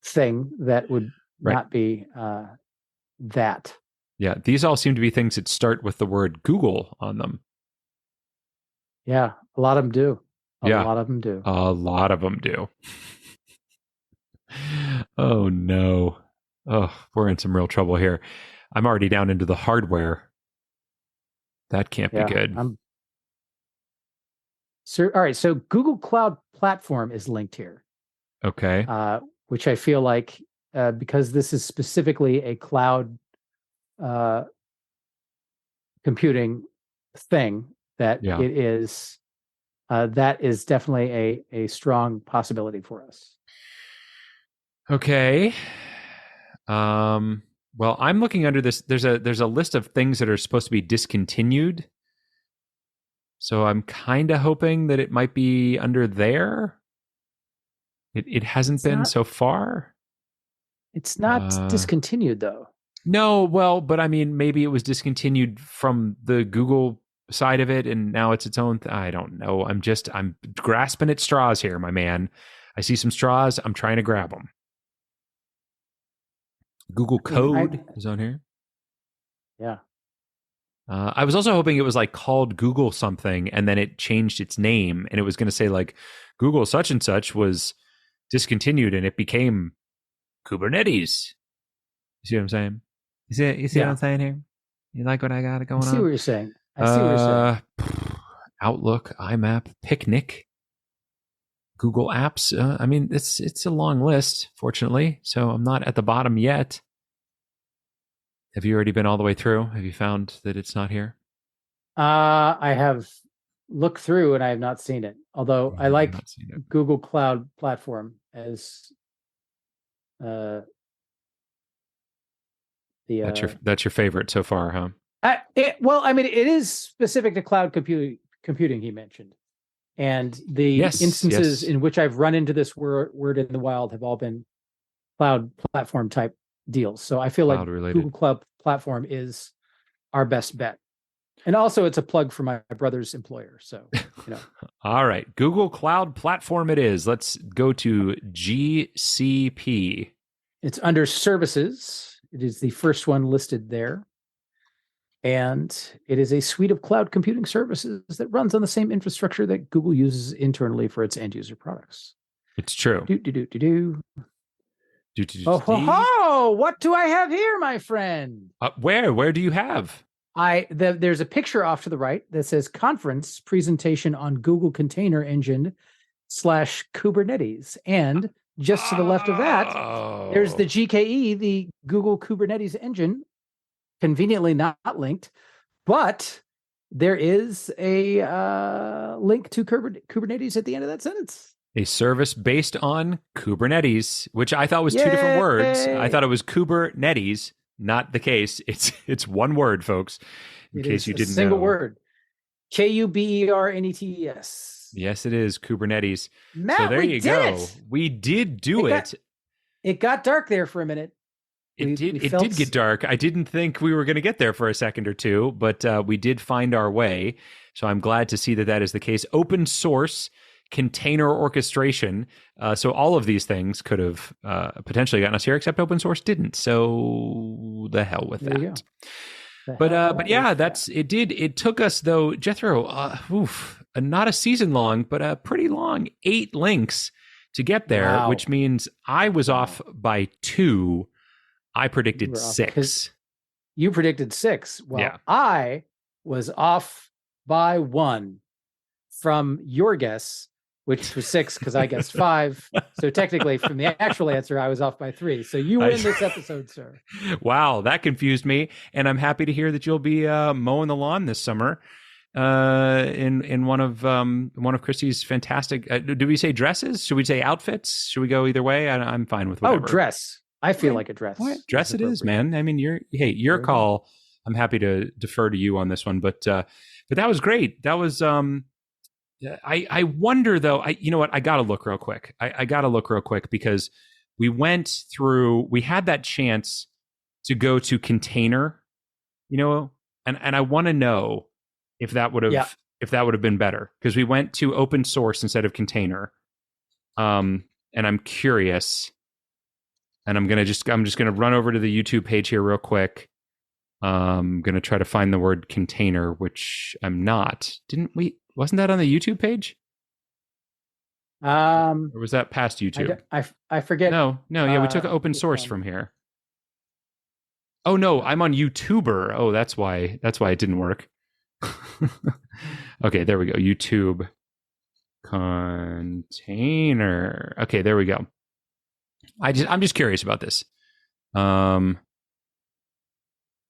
thing that would Right. not be that. Yeah, these all seem to be things that start with the word Google on them. Yeah, a lot of them do. Yeah. A lot of them do. A lot of them do. Oh no. Oh, we're in some real trouble here. I'm already down into the hardware. That can't be good. So, all right. So Google Cloud Platform is linked here. Okay. Which I feel like because this is specifically a cloud computing thing, that it is that is definitely a strong possibility for us. Okay. Well, I'm looking under this. There's a list of things that are supposed to be discontinued. So I'm kind of hoping that it might be under there. It hasn't been so far. It's not discontinued though. No, well, but I mean, maybe it was discontinued from the Google side of it, and now it's its own. I don't know. I'm grasping at straws here, my man. I see some straws. I'm trying to grab them. Google Code is on here. Yeah. I was also hoping it was like called Google something, and then it changed its name, and it was going to say like Google such and such was discontinued, and it became Kubernetes. You see what I'm saying? You see what I'm saying here? You like what I got going on? I see what you're saying. I see what you're saying. Outlook, IMAP, Picnic, Google Apps. I mean, it's a long list, fortunately, so I'm not at the bottom yet. Have you already been all the way through? Have you found that it's not here? I have looked through and I have not seen it. Although I like Google Cloud Platform as that's your favorite so far, huh? Well, I mean, it is specific to cloud computing. He mentioned, and the instances in which I've run into this word in the wild have all been cloud platform type deals. So I feel like Google Cloud Platform is our best bet. And also it's a plug for my brother's employer. So, All right. Google Cloud Platform it is. Let's go to GCP. It's under services. It is the first one listed there. And it is a suite of cloud computing services that runs on the same infrastructure that Google uses internally for its end user products. It's true. Oh, Now, what do I have here, my friend? Where do you have? There's a picture off to the right that says conference presentation on Google Container Engine / Kubernetes. And just to the left of that, there's the GKE, the Google Kubernetes engine, conveniently not linked, but there is a link to Kubernetes at the end of that sentence. A service based on Kubernetes, which I thought was two different words. I thought it was Kubernetes. Not the case. It's one word, folks. In case you didn't know. Single word. Kubernetes. Yes, it is Kubernetes. Matt, so there you go. It. We did do it. It got dark there for a minute. It did get dark. I didn't think we were going to get there for a second or two, but we did find our way. So I'm glad to see that is the case. Open source container orchestration. So all of these things could have potentially gotten us here, except open source didn't. So the hell with that. But yeah, it did. It took us though, Jethro, not a season long, but a pretty long 8 links to get there, which means I was off by 2. I predicted 6. You predicted 6. Well, yeah. I was off by 1 from your guess, which was 6 because I guessed 5. So technically, from the actual answer, I was off by 3. So you win this episode, sir. Wow, that confused me, and I'm happy to hear that you'll be mowing the lawn this summer in one of Christy's fantastic. Do we say dresses? Should we say outfits? Should we go either way? I'm fine with whatever. Oh, dress. I feel like a dress. What? Dress it is, man. I mean, your call. I'm happy to defer to you on this one, but that was great. That was. I wonder though. You know what? I got to look real quick. I got to look real quick because we went through. We had that chance to go to container, and I want to know if that would have been better because we went to open source instead of container. And I'm curious. And I'm just gonna run over to the YouTube page here real quick. I'm gonna try to find the word container, which I'm not. Wasn't that on the YouTube page? Or was that past YouTube? I forget. No. Yeah, we took open source from here. Oh no, I'm on YouTuber. Oh, that's why it didn't work. Okay, there we go. YouTube container. Okay, there we go. I'm just curious about this.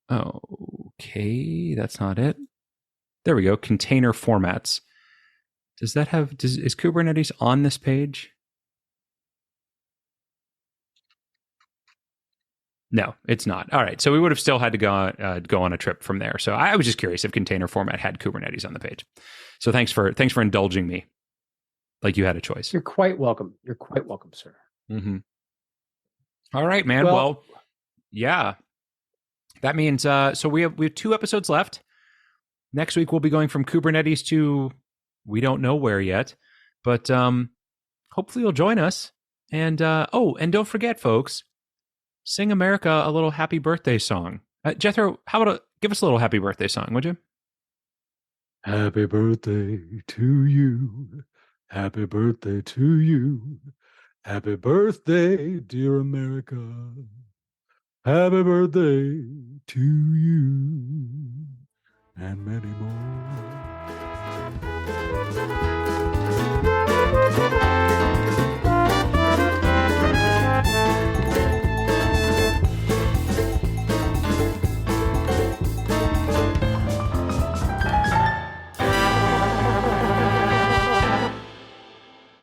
Okay, that's not it. There we go. Container formats. Is Kubernetes on this page? No, it's not. All right, so we would have still had to go on a trip from there. So I was just curious if container format had Kubernetes on the page. So thanks for indulging me. Like you had a choice. You're quite welcome. You're quite welcome, sir. Mm-hmm. All right, man. Well, yeah. That means so we have 2 episodes left. Next week we'll be going from Kubernetes to we don't know where yet, but hopefully you'll join us. And and don't forget, folks, sing America a little happy birthday song. Jethro, how about give us a little happy birthday song, would you? Happy birthday to you. Happy birthday to you. Happy birthday, dear America. Happy birthday to you. And many more.